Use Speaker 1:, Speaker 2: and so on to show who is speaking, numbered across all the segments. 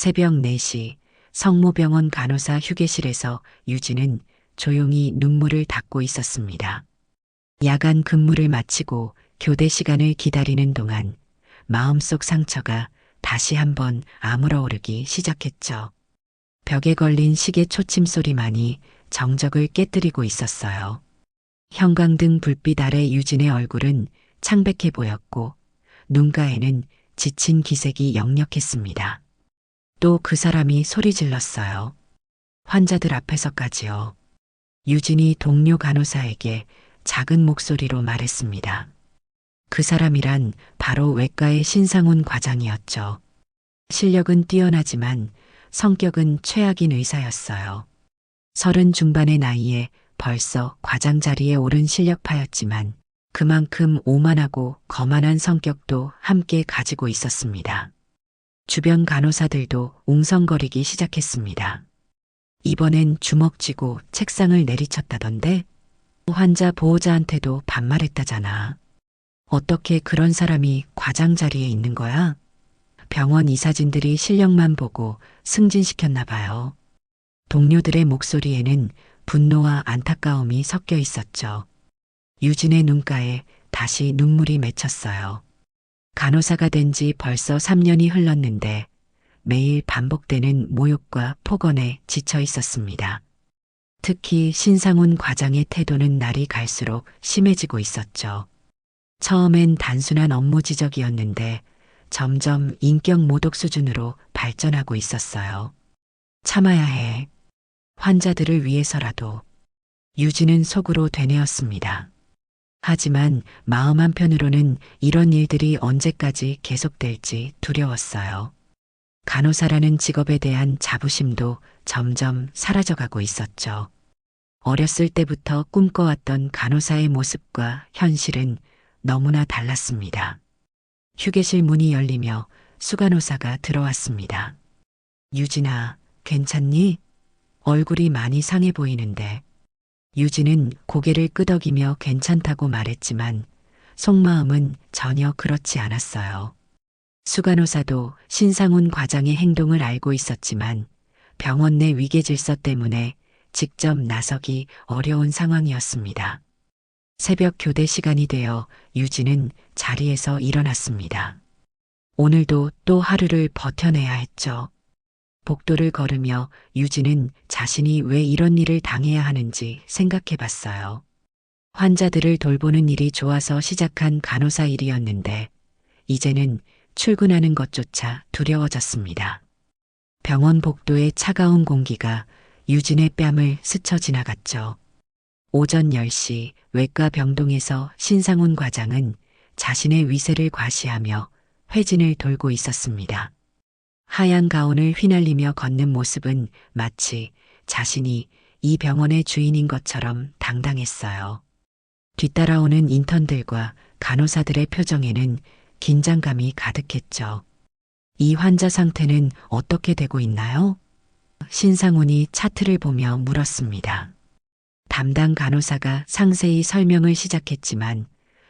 Speaker 1: 새벽 4시 성모병원 간호사 휴게실에서 유진은 조용히 눈물을 닦고 있었습니다. 야간 근무를 마치고 교대 시간을 기다리는 동안 마음속 상처가 다시 한번 아물어 오르기 시작했죠. 벽에 걸린 시계 초침 소리만이 정적을 깨뜨리고 있었어요. 형광등 불빛 아래 유진의 얼굴은 창백해 보였고 눈가에는 지친 기색이 역력했습니다. 또 그 사람이 소리 질렀어요. 환자들 앞에서까지요. 유진이 동료 간호사에게 작은 목소리로 말했습니다. 그 사람이란 바로 외과의 신상훈 과장이었죠. 실력은 뛰어나지만 성격은 최악인 의사였어요. 30 중반의 나이에 벌써 과장 자리에 오른 실력파였지만 그만큼 오만하고 거만한 성격도 함께 가지고 있었습니다. 주변 간호사들도 웅성거리기 시작했습니다. 이번엔 주먹 쥐고 책상을 내리쳤다던데? 환자 보호자한테도 반말했다잖아. 어떻게 그런 사람이 과장 자리에 있는 거야? 병원 이사진들이 실력만 보고 승진시켰나 봐요. 동료들의 목소리에는 분노와 안타까움이 섞여 있었죠. 유진의 눈가에 다시 눈물이 맺혔어요. 간호사가 된 지 벌써 3년이 흘렀는데 매일 반복되는 모욕과 폭언에 지쳐 있었습니다. 특히 신상훈 과장의 태도는 날이 갈수록 심해지고 있었죠. 처음엔 단순한 업무 지적이었는데 점점 인격 모독 수준으로 발전하고 있었어요. 참아야 해. 환자들을 위해서라도. 유진은 속으로 되뇌었습니다. 하지만 마음 한편으로는 이런 일들이 언제까지 계속될지 두려웠어요. 간호사라는 직업에 대한 자부심도 점점 사라져가고 있었죠. 어렸을 때부터 꿈꿔왔던 간호사의 모습과 현실은 너무나 달랐습니다. 휴게실 문이 열리며 수간호사가 들어왔습니다. 유진아, 괜찮니? 얼굴이 많이 상해 보이는데. 유진은 고개를 끄덕이며 괜찮다고 말했지만 속마음은 전혀 그렇지 않았어요. 수간호사도 신상훈 과장의 행동을 알고 있었지만 병원 내 위계 질서 때문에 직접 나서기 어려운 상황이었습니다. 새벽 교대 시간이 되어 유진은 자리에서 일어났습니다. 오늘도 또 하루를 버텨내야 했죠. 복도를 걸으며 유진은 자신이 왜 이런 일을 당해야 하는지 생각해 봤어요. 환자들을 돌보는 일이 좋아서 시작한 간호사 일이었는데 이제는 출근하는 것조차 두려워졌습니다. 병원 복도의 차가운 공기가 유진의 뺨을 스쳐 지나갔죠. 오전 10시 외과 병동에서 신상훈 과장은 자신의 위세를 과시하며 회진을 돌고 있었습니다. 하얀 가운을 휘날리며 걷는 모습은 마치 자신이 이 병원의 주인인 것처럼 당당했어요. 뒤따라오는 인턴들과 간호사들의 표정에는 긴장감이 가득했죠. 이 환자 상태는 어떻게 되고 있나요? 신상훈이 차트를 보며 물었습니다. 담당 간호사가 상세히 설명을 시작했지만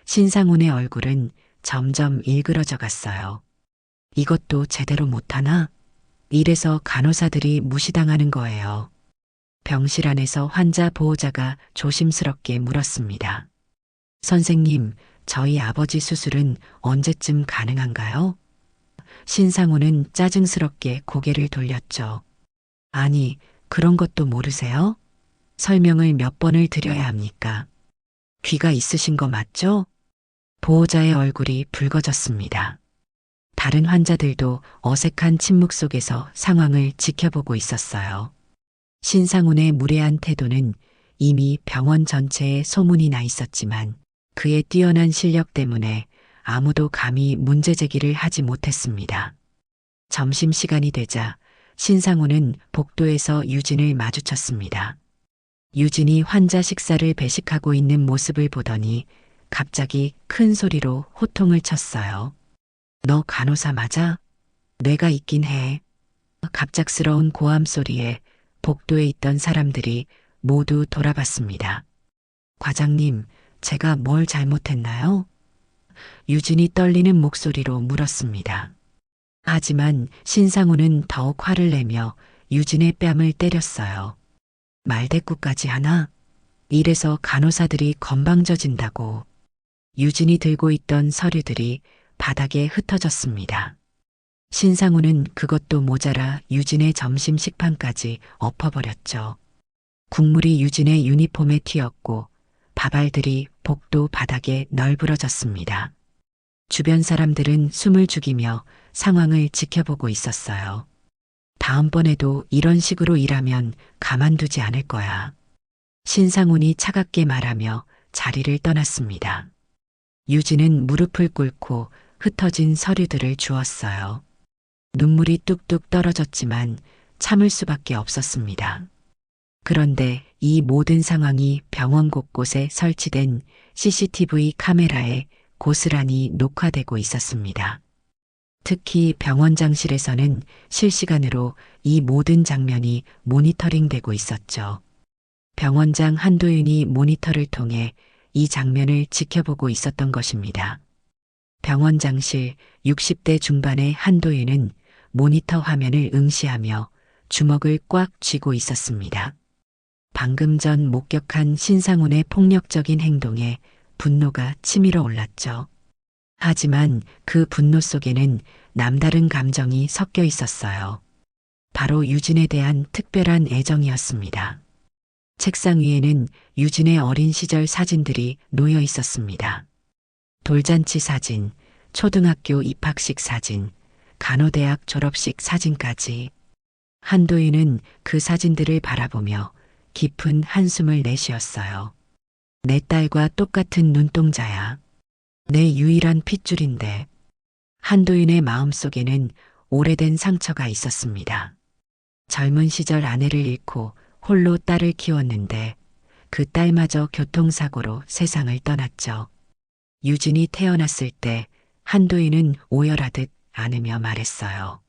Speaker 1: 신상훈의 얼굴은 점점 일그러져 갔어요. 이것도 제대로 못하나? 이래서 간호사들이 무시당하는 거예요. 병실 안에서 환자 보호자가 조심스럽게 물었습니다. 선생님, 저희 아버지 수술은 언제쯤 가능한가요? 신상훈은 짜증스럽게 고개를 돌렸죠. 아니, 그런 것도 모르세요? 설명을 몇 번을 드려야 합니까? 귀가 있으신 거 맞죠? 보호자의 얼굴이 붉어졌습니다. 다른 환자들도 어색한 침묵 속에서 상황을 지켜보고 있었어요. 신상훈의 무례한 태도는 이미 병원 전체에 소문이 나 있었지만 그의 뛰어난 실력 때문에 아무도 감히 문제 제기를 하지 못했습니다. 점심시간이 되자 신상훈은 복도에서 유진을 마주쳤습니다. 유진이 환자 식사를 배식하고 있는 모습을 보더니 갑자기 큰 소리로 호통을 쳤어요. 너 간호사 맞아? 뇌가 있긴 해. 갑작스러운 고함 소리에 복도에 있던 사람들이 모두 돌아봤습니다. 과장님, 제가 뭘 잘못했나요? 유진이 떨리는 목소리로 물었습니다. 하지만 신상우는 더욱 화를 내며 유진의 뺨을 때렸어요. 말대꾸까지 하나? 이래서 간호사들이 건방져진다고. 유진이 들고 있던 서류들이 바닥에 흩어졌습니다. 신상우는 그것도 모자라 유진의 점심 식판까지 엎어버렸죠. 국물이 유진의 유니폼에 튀었고 밥알들이 복도 바닥에 널브러졌습니다. 주변 사람들은 숨을 죽이며 상황을 지켜보고 있었어요. 다음번에도 이런 식으로 일하면 가만두지 않을 거야. 신상훈이 차갑게 말하며 자리를 떠났습니다. 유진은 무릎을 꿇고 흩어진 서류들을 주었어요. 눈물이 뚝뚝 떨어졌지만 참을 수밖에 없었습니다. 그런데 이 모든 상황이 병원 곳곳에 설치된 CCTV 카메라에 고스란히 녹화되고 있었습니다. 특히 병원장실에서는 실시간으로 이 모든 장면이 모니터링되고 있었죠. 병원장 한도윤이 모니터를 통해 이 장면을 지켜보고 있었던 것입니다. 병원장실 60대 중반의 한도윤은 모니터 화면을 응시하며 주먹을 꽉 쥐고 있었습니다. 방금 전 목격한 신상훈의 폭력적인 행동에 분노가 치밀어 올랐죠. 하지만 그 분노 속에는 남다른 감정이 섞여 있었어요. 바로 유진에 대한 특별한 애정이었습니다. 책상 위에는 유진의 어린 시절 사진들이 놓여 있었습니다. 돌잔치 사진, 초등학교 입학식 사진, 간호대학 졸업식 사진까지. 한도인은 그 사진들을 바라보며 깊은 한숨을 내쉬었어요. 내 딸과 똑같은 눈동자야. 내 유일한 핏줄인데. 한도인의 마음속에는 오래된 상처가 있었습니다. 젊은 시절 아내를 잃고 홀로 딸을 키웠는데 그 딸마저 교통사고로 세상을 떠났죠. 유진이 태어났을 때 한도인은 오열하듯 안으며 말했어요.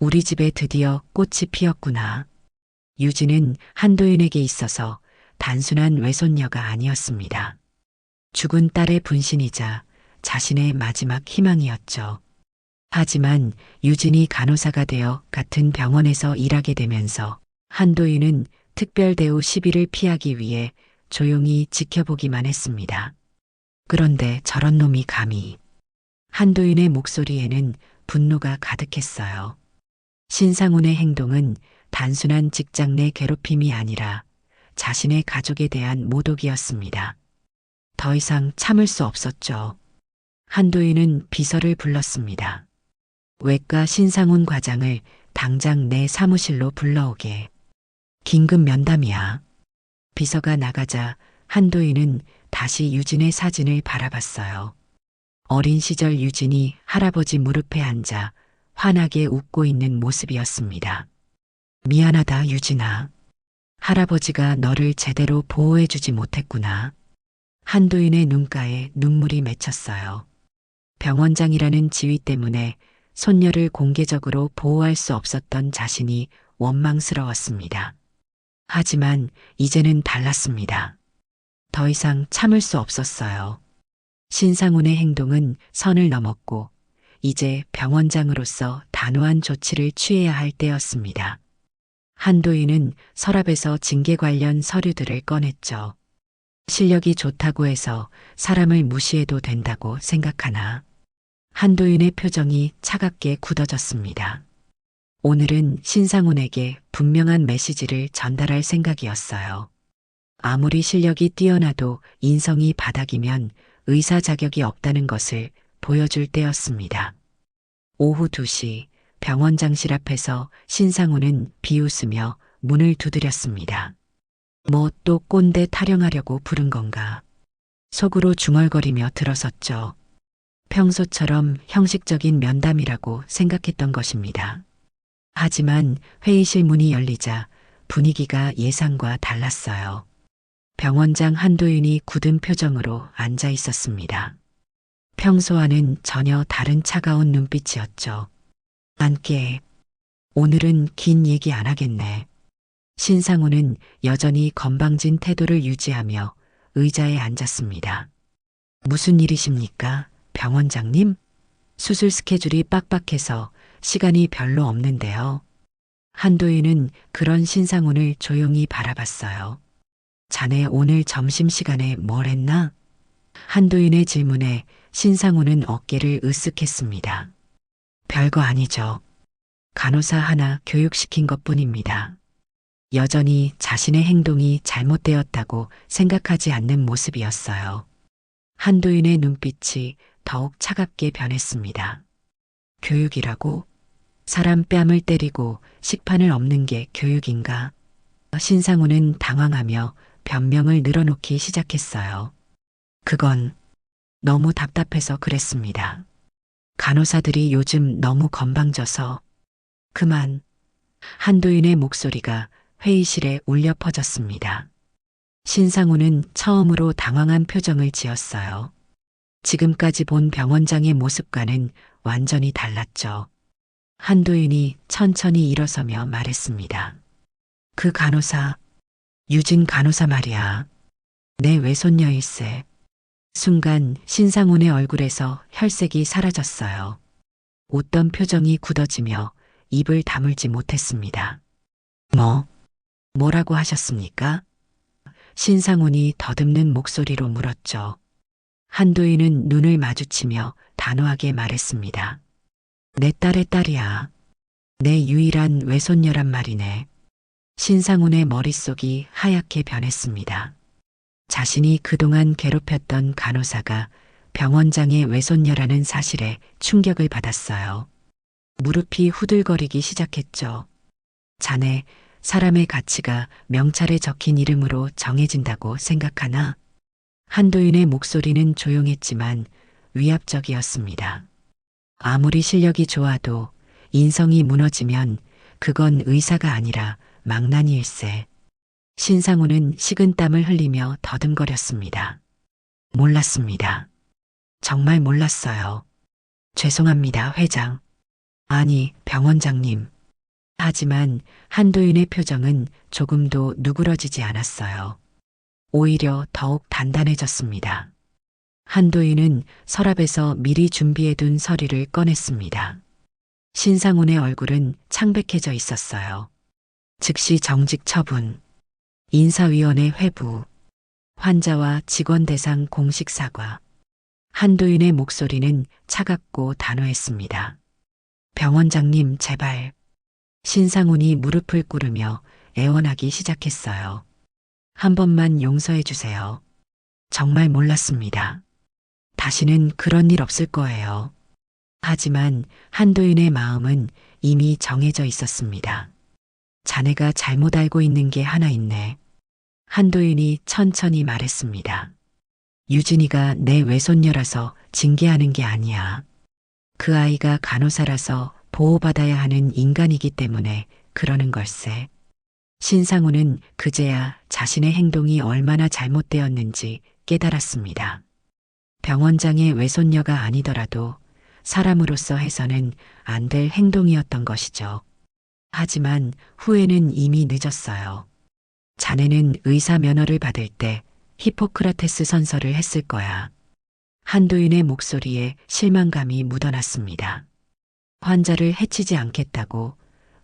Speaker 1: 우리 집에 드디어 꽃이 피었구나. 유진은 한도인에게 있어서 단순한 외손녀가 아니었습니다. 죽은 딸의 분신이자 자신의 마지막 희망이었죠. 하지만 유진이 간호사가 되어 같은 병원에서 일하게 되면서 한도인은 특별대우 시비를 피하기 위해 조용히 지켜보기만 했습니다. 그런데 저런 놈이 감히. 한도인의 목소리에는 분노가 가득했어요. 신상훈의 행동은 단순한 직장 내 괴롭힘이 아니라 자신의 가족에 대한 모독이었습니다. 더 이상 참을 수 없었죠. 한도인은 비서를 불렀습니다. 외과 신상훈 과장을 당장 내 사무실로 불러오게. 긴급 면담이야. 비서가 나가자 한도인은 다시 유진의 사진을 바라봤어요. 어린 시절 유진이 할아버지 무릎에 앉아 환하게 웃고 있는 모습이었습니다. 미안하다, 유진아. 할아버지가 너를 제대로 보호해주지 못했구나. 한도인의 눈가에 눈물이 맺혔어요. 병원장이라는 지위 때문에 손녀를 공개적으로 보호할 수 없었던 자신이 원망스러웠습니다. 하지만 이제는 달랐습니다. 더 이상 참을 수 없었어요. 신상훈의 행동은 선을 넘었고 이제 병원장으로서 단호한 조치를 취해야 할 때였습니다. 한도인은 서랍에서 징계 관련 서류들을 꺼냈죠. 실력이 좋다고 해서 사람을 무시해도 된다고 생각하나. 한도인의 표정이 차갑게 굳어졌습니다. 오늘은 신상훈에게 분명한 메시지를 전달할 생각이었어요. 아무리 실력이 뛰어나도 인성이 바닥이면 의사 자격이 없다는 것을 보여줄 때였습니다. 오후 2시 병원장실 앞에서 신상훈은 비웃으며 문을 두드렸습니다. 뭐 또 꼰대 타령하려고 부른 건가. 속으로 중얼거리며 들어섰죠. 평소처럼 형식적인 면담이라고 생각했던 것입니다. 하지만 회의실 문이 열리자 분위기가 예상과 달랐어요. 병원장 한도윤이 굳은 표정으로 앉아 있었습니다. 평소와는 전혀 다른 차가운 눈빛이었죠. 앉게. 오늘은 긴 얘기 안 하겠네. 신상훈은 여전히 건방진 태도를 유지하며 의자에 앉았습니다. 무슨 일이십니까, 병원장님? 수술 스케줄이 빡빡해서 시간이 별로 없는데요. 한도인은 그런 신상훈을 조용히 바라봤어요. 자네 오늘 점심시간에 뭘 했나? 한도인의 질문에 신상훈은 어깨를 으쓱했습니다. 별거 아니죠. 간호사 하나 교육시킨 것뿐입니다. 여전히 자신의 행동이 잘못되었다고 생각하지 않는 모습이었어요. 한도인의 눈빛이 더욱 차갑게 변했습니다. 교육이라고? 사람 뺨을 때리고 식판을 엎는 게 교육인가? 신상훈은 당황하며 변명을 늘어놓기 시작했어요. 그건 너무 답답해서 그랬습니다. 간호사들이 요즘 너무 건방져서. 그만. 한도인의 목소리가 회의실에 울려 퍼졌습니다. 신상훈은 처음으로 당황한 표정을 지었어요. 지금까지 본 병원장의 모습과는 완전히 달랐죠. 한도인이 천천히 일어서며 말했습니다. 그 간호사, 유진 간호사 말이야. 내 외손녀일세. 순간 신상훈의 얼굴에서 혈색이 사라졌어요. 웃던 표정이 굳어지며 입을 다물지 못했습니다. 뭐라고 하셨습니까? 신상훈이 더듬는 목소리로 물었죠. 한도인은 눈을 마주치며 단호하게 말했습니다. 내 딸의 딸이야. 내 유일한 외손녀란 말이네. 신상훈의 머릿속이 하얗게 변했습니다. 자신이 그동안 괴롭혔던 간호사가 병원장의 외손녀라는 사실에 충격을 받았어요. 무릎이 후들거리기 시작했죠. 자네, 사람의 가치가 명찰에 적힌 이름으로 정해진다고 생각하나? 한도인의 목소리는 조용했지만 위압적이었습니다. 아무리 실력이 좋아도 인성이 무너지면 그건 의사가 아니라 망나니일세. 신상훈은 식은땀을 흘리며 더듬거렸습니다. 몰랐습니다. 정말 몰랐어요. 죄송합니다, 회장. 아니, 병원장님. 하지만 한도인의 표정은 조금도 누그러지지 않았어요. 오히려 더욱 단단해졌습니다. 한도인은 서랍에서 미리 준비해둔 서류를 꺼냈습니다. 신상훈의 얼굴은 창백해져 있었어요. 즉시 정직 처분, 인사위원회 회부, 환자와 직원 대상 공식 사과. 한도인의 목소리는 차갑고 단호했습니다. 병원장님, 제발. 신상훈이 무릎을 꿇으며 애원하기 시작했어요. 한 번만 용서해 주세요. 정말 몰랐습니다. 다시는 그런 일 없을 거예요. 하지만 한도인의 마음은 이미 정해져 있었습니다. 자네가 잘못 알고 있는 게 하나 있네. 한도인이 천천히 말했습니다. 유진이가 내 외손녀라서 징계하는 게 아니야. 그 아이가 간호사라서 보호받아야 하는 인간이기 때문에 그러는 걸세. 신상훈은 그제야 자신의 행동이 얼마나 잘못되었는지 깨달았습니다. 병원장의 외손녀가 아니더라도 사람으로서 해서는 안 될 행동이었던 것이죠. 하지만 후회는 이미 늦었어요. 자네는 의사 면허를 받을 때 히포크라테스 선서를 했을 거야. 한도인의 목소리에 실망감이 묻어났습니다. 환자를 해치지 않겠다고,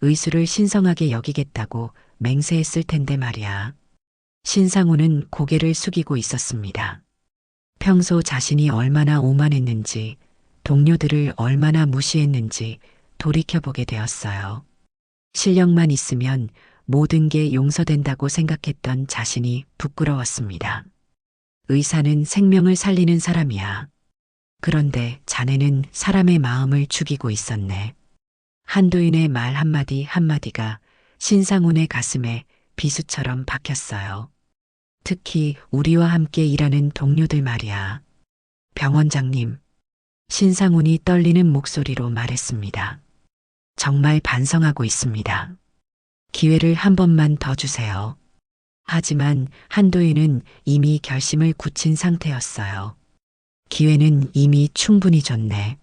Speaker 1: 의술을 신성하게 여기겠다고 맹세했을 텐데 말이야. 신상훈은 고개를 숙이고 있었습니다. 평소 자신이 얼마나 오만했는지, 동료들을 얼마나 무시했는지 돌이켜보게 되었어요. 실력만 있으면 모든 게 용서된다고 생각했던 자신이 부끄러웠습니다. 의사는 생명을 살리는 사람이야. 그런데 자네는 사람의 마음을 죽이고 있었네. 한도인의 말 한마디 한마디가 신상훈의 가슴에 비수처럼 박혔어요. 특히 우리와 함께 일하는 동료들 말이야. 병원장님, 신상훈이 떨리는 목소리로 말했습니다. 정말 반성하고 있습니다. 기회를 한 번만 더 주세요. 하지만 한도인은 이미 결심을 굳힌 상태였어요. 기회는 이미 충분히 줬네.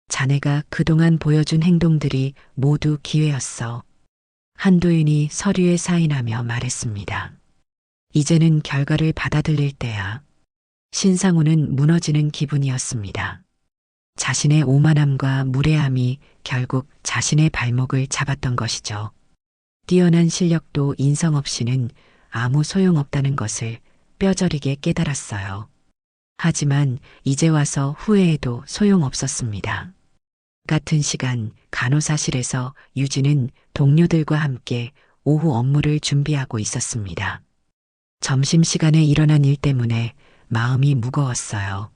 Speaker 1: 자네가 그동안 보여준 행동들이 모두 기회였어. 한도인이 서류에 사인하며 말했습니다. 이제는 결과를 받아들일 때야. 신상훈은 무너지는 기분이었습니다. 자신의 오만함과 무례함이 결국 자신의 발목을 잡았던 것이죠. 뛰어난 실력도 인성 없이는 아무 소용없다는 것을 뼈저리게 깨달았어요. 하지만 이제 와서 후회해도 소용없었습니다. 같은 시간 간호사실에서 유진은 동료들과 함께 오후 업무를 준비하고 있었습니다. 점심시간에 일어난 일 때문에 마음이 무거웠어요.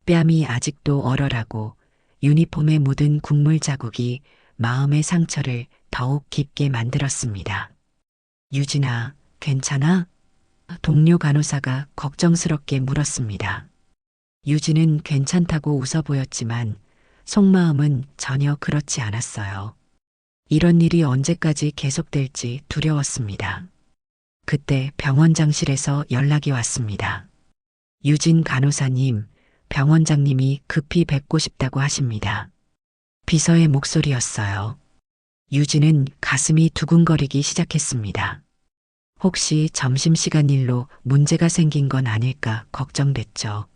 Speaker 1: 뺨이 아직도 얼얼하고 유니폼에 묻은 국물 자국이 마음의 상처를 더욱 깊게 만들었습니다. 유진아, 괜찮아? 동료 간호사가 걱정스럽게 물었습니다. 유진은 괜찮다고 웃어 보였지만 속마음은 전혀 그렇지 않았어요. 이런 일이 언제까지 계속될지 두려웠습니다. 그때 병원장실에서 연락이 왔습니다. 유진 간호사님, 병원장님이 급히 뵙고 싶다고 하십니다. 비서의 목소리였어요. 유진은 가슴이 두근거리기 시작했습니다. 혹시 점심시간 일로 문제가 생긴 건 아닐까 걱정됐죠.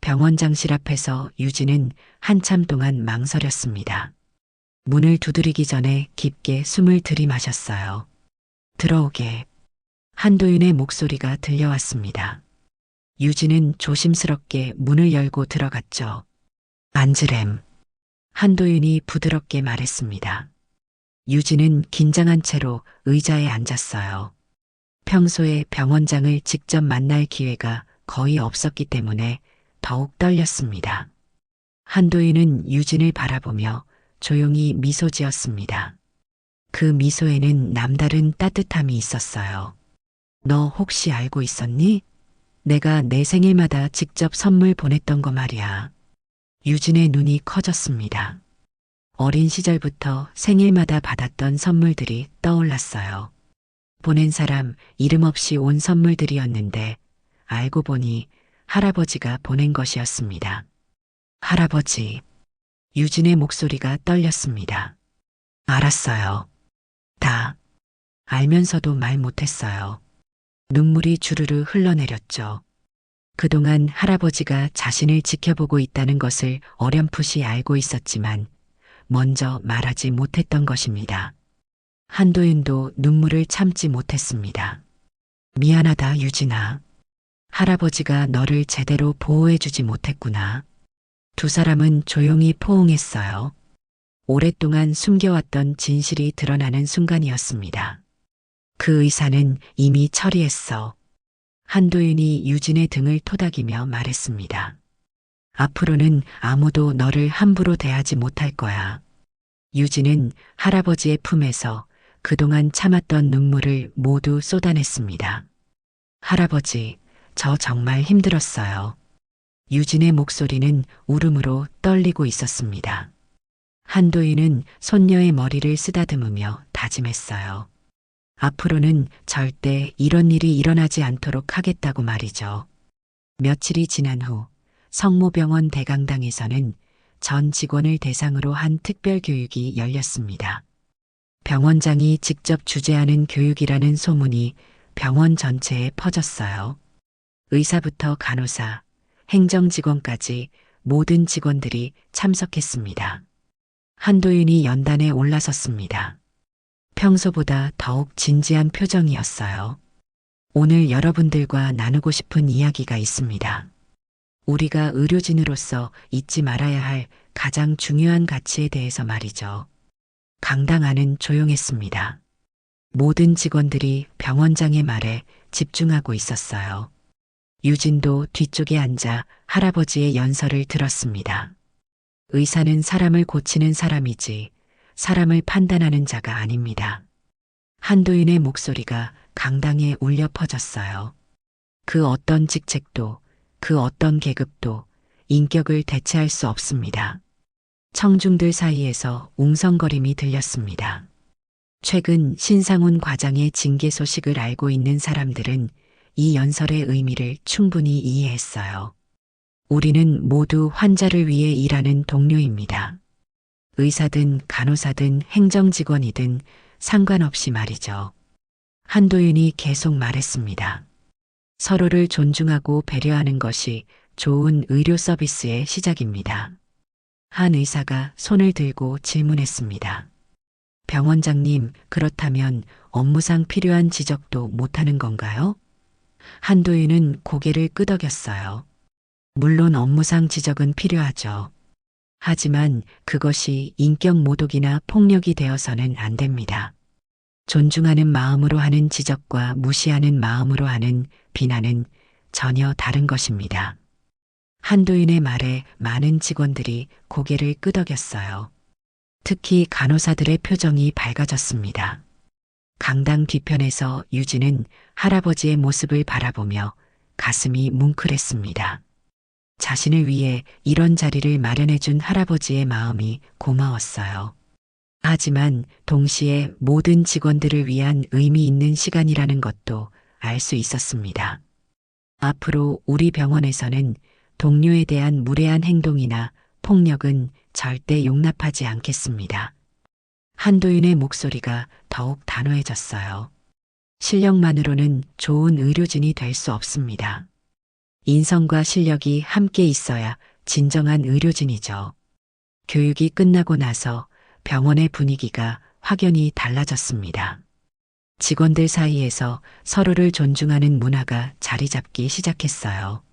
Speaker 1: 병원장실 앞에서 유진은 한참 동안 망설였습니다. 문을 두드리기 전에 깊게 숨을 들이마셨어요. 들어오게. 한도윤의 목소리가 들려왔습니다. 유진은 조심스럽게 문을 열고 들어갔죠. 앉으렴. 한도윤이 부드럽게 말했습니다. 유진은 긴장한 채로 의자에 앉았어요. 평소에 병원장을 직접 만날 기회가 거의 없었기 때문에 더욱 떨렸습니다. 한도윤은 유진을 바라보며 조용히 미소 지었습니다. 그 미소에는 남다른 따뜻함이 있었어요. 너 혹시 알고 있었니? 내가 내 생일마다 직접 선물 보냈던 거 말이야. 유진의 눈이 커졌습니다. 어린 시절부터 생일마다 받았던 선물들이 떠올랐어요. 보낸 사람 이름 없이 온 선물들이었는데 알고 보니 할아버지가 보낸 것이었습니다. 할아버지. 유진의 목소리가 떨렸습니다. 알았어요. 다 알면서도 말 못했어요. 눈물이 주르르 흘러내렸죠. 그동안 할아버지가 자신을 지켜보고 있다는 것을 어렴풋이 알고 있었지만 먼저 말하지 못했던 것입니다. 한도윤도 눈물을 참지 못했습니다. 미안하다, 유진아. 할아버지가 너를 제대로 보호해주지 못했구나. 두 사람은 조용히 포옹했어요. 오랫동안 숨겨왔던 진실이 드러나는 순간이었습니다. 그 의사는 이미 처리했어. 한도윤이 유진의 등을 토닥이며 말했습니다. 앞으로는 아무도 너를 함부로 대하지 못할 거야. 유진은 할아버지의 품에서 그동안 참았던 눈물을 모두 쏟아냈습니다. 할아버지, 저 정말 힘들었어요. 유진의 목소리는 울음으로 떨리고 있었습니다. 한도윤은 손녀의 머리를 쓰다듬으며 다짐했어요. 앞으로는 절대 이런 일이 일어나지 않도록 하겠다고 말이죠. 며칠이 지난 후 성모병원 대강당에서는 전 직원을 대상으로 한 특별 교육이 열렸습니다. 병원장이 직접 주재하는 교육이라는 소문이 병원 전체에 퍼졌어요. 의사부터 간호사, 행정직원까지 모든 직원들이 참석했습니다. 한도윤이 연단에 올라섰습니다. 평소보다 더욱 진지한 표정이었어요. 오늘 여러분들과 나누고 싶은 이야기가 있습니다. 우리가 의료진으로서 잊지 말아야 할 가장 중요한 가치에 대해서 말이죠. 강당 안은 조용했습니다. 모든 직원들이 병원장의 말에 집중하고 있었어요. 유진도 뒤쪽에 앉아 할아버지의 연설을 들었습니다. 의사는 사람을 고치는 사람이지 사람을 판단하는 자가 아닙니다. 한도윤의 목소리가 강당에 울려 퍼졌어요. 그 어떤 직책도, 그 어떤 계급도 인격을 대체할 수 없습니다. 청중들 사이에서 웅성거림이 들렸습니다. 최근 신상훈 과장의 징계 소식을 알고 있는 사람들은 이 연설의 의미를 충분히 이해했어요. 우리는 모두 환자를 위해 일하는 동료입니다. 의사든 간호사든 행정직원이든 상관없이 말이죠. 한도윤이 계속 말했습니다. 서로를 존중하고 배려하는 것이 좋은 의료 서비스의 시작입니다. 한 의사가 손을 들고 질문했습니다. 병원장님, 그렇다면 업무상 필요한 지적도 못하는 건가요? 한도윤은 고개를 끄덕였어요. 물론 업무상 지적은 필요하죠. 하지만 그것이 인격 모독이나 폭력이 되어서는 안 됩니다. 존중하는 마음으로 하는 지적과 무시하는 마음으로 하는 비난은 전혀 다른 것입니다. 한도윤의 말에 많은 직원들이 고개를 끄덕였어요. 특히 간호사들의 표정이 밝아졌습니다. 강당 뒤편에서 유진은 할아버지의 모습을 바라보며 가슴이 뭉클했습니다. 자신을 위해 이런 자리를 마련해준 할아버지의 마음이 고마웠어요. 하지만 동시에 모든 직원들을 위한 의미 있는 시간이라는 것도 알 수 있었습니다. 앞으로 우리 병원에서는 동료에 대한 무례한 행동이나 폭력은 절대 용납하지 않겠습니다. 한도윤의 목소리가 더욱 단호해졌어요. 실력만으로는 좋은 의료진이 될 수 없습니다. 인성과 실력이 함께 있어야 진정한 의료진이죠. 교육이 끝나고 나서 병원의 분위기가 확연히 달라졌습니다. 직원들 사이에서 서로를 존중하는 문화가 자리 잡기 시작했어요.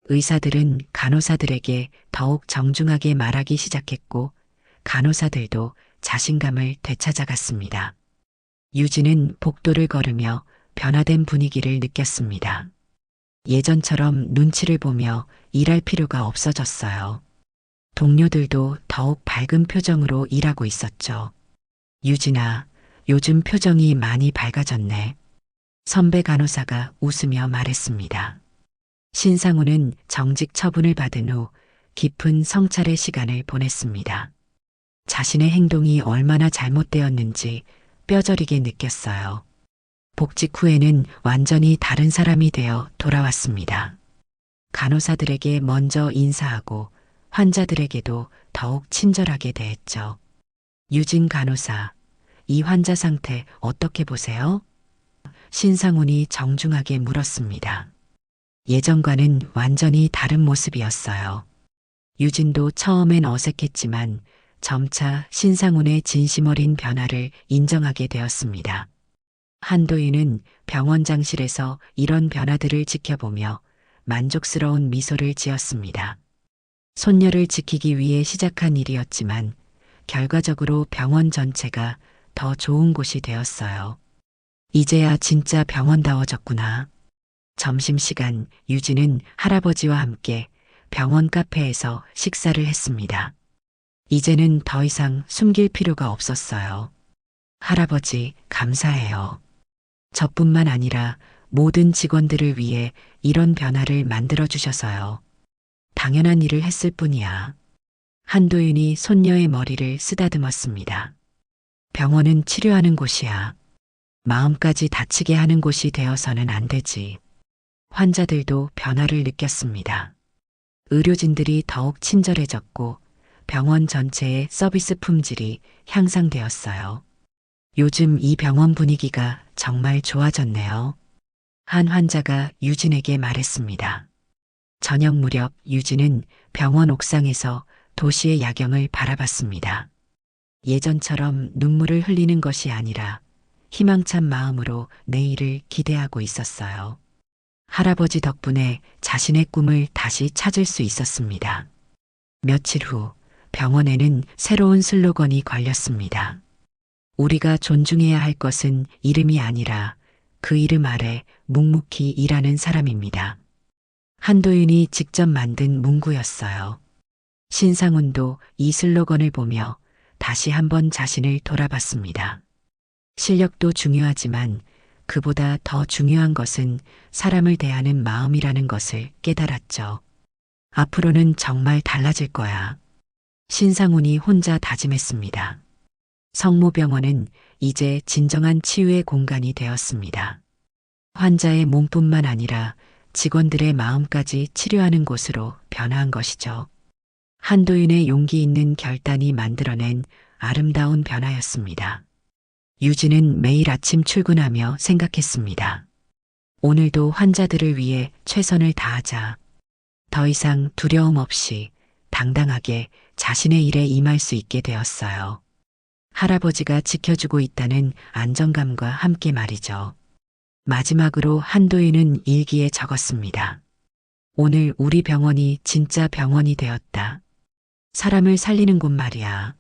Speaker 1: 의사들은 간호사들에게 더욱 정중하게 말하기 시작했고, 간호사들도 자신감을 되찾아갔습니다. 유진은 복도를 걸으며 변화된 분위기를 느꼈습니다. 예전처럼 눈치를 보며 일할 필요가 없어졌어요. 동료들도 더욱 밝은 표정으로 일하고 있었죠. 유진아, 요즘 표정이 많이 밝아졌네. 선배 간호사가 웃으며 말했습니다. 신상우는 정직 처분을 받은 후 깊은 성찰의 시간을 보냈습니다. 자신의 행동이 얼마나 잘못되었는지 뼈저리게 느꼈어요. 복직 후에는 완전히 다른 사람이 되어 돌아왔습니다. 간호사들에게 먼저 인사하고 환자들에게도 더욱 친절하게 대했죠. 유진 간호사, 이 환자 상태 어떻게 보세요? 신상훈이 정중하게 물었습니다. 예전과는 완전히 다른 모습이었어요. 유진도 처음엔 어색했지만 점차 신상훈의 진심 어린 변화를 인정하게 되었습니다. 한도윤은 병원장실에서 이런 변화들을 지켜보며 만족스러운 미소를 지었습니다. 손녀를 지키기 위해 시작한 일이었지만 결과적으로 병원 전체가 더 좋은 곳이 되었어요. 이제야 진짜 병원다워졌구나. 점심시간 유진은 할아버지와 함께 병원 카페에서 식사를 했습니다. 이제는 더 이상 숨길 필요가 없었어요. 할아버지, 감사해요. 저뿐만 아니라 모든 직원들을 위해 이런 변화를 만들어주셔서요. 당연한 일을 했을 뿐이야. 한도윤이 손녀의 머리를 쓰다듬었습니다. 병원은 치료하는 곳이야. 마음까지 다치게 하는 곳이 되어서는 안 되지. 환자들도 변화를 느꼈습니다. 의료진들이 더욱 친절해졌고 병원 전체의 서비스 품질이 향상되었어요. 요즘 이 병원 분위기가 정말 좋아졌네요. 한 환자가 유진에게 말했습니다. 저녁 무렵 유진은 병원 옥상에서 도시의 야경을 바라봤습니다. 예전처럼 눈물을 흘리는 것이 아니라 희망찬 마음으로 내일을 기대하고 있었어요. 할아버지 덕분에 자신의 꿈을 다시 찾을 수 있었습니다. 며칠 후 병원에는 새로운 슬로건이 걸렸습니다. 우리가 존중해야 할 것은 이름이 아니라 그 이름 아래 묵묵히 일하는 사람입니다. 한도윤이 직접 만든 문구였어요. 신상훈도 이 슬로건을 보며 다시 한번 자신을 돌아봤습니다. 실력도 중요하지만 그보다 더 중요한 것은 사람을 대하는 마음이라는 것을 깨달았죠. 앞으로는 정말 달라질 거야. 신상훈이 혼자 다짐했습니다. 성모병원은 이제 진정한 치유의 공간이 되었습니다. 환자의 몸뿐만 아니라 직원들의 마음까지 치료하는 곳으로 변화한 것이죠. 한도윤의 용기 있는 결단이 만들어낸 아름다운 변화였습니다. 유진은 매일 아침 출근하며 생각했습니다. 오늘도 환자들을 위해 최선을 다하자. 더 이상 두려움 없이 당당하게 자신의 일에 임할 수 있게 되었어요. 할아버지가 지켜주고 있다는 안정감과 함께 말이죠. 마지막으로 한도희는 일기에 적었습니다. 오늘 우리 병원이 진짜 병원이 되었다. 사람을 살리는 곳 말이야.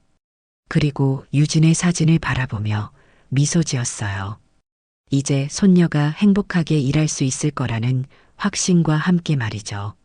Speaker 1: 그리고 유진의 사진을 바라보며 미소 지었어요. 이제 손녀가 행복하게 일할 수 있을 거라는 확신과 함께 말이죠.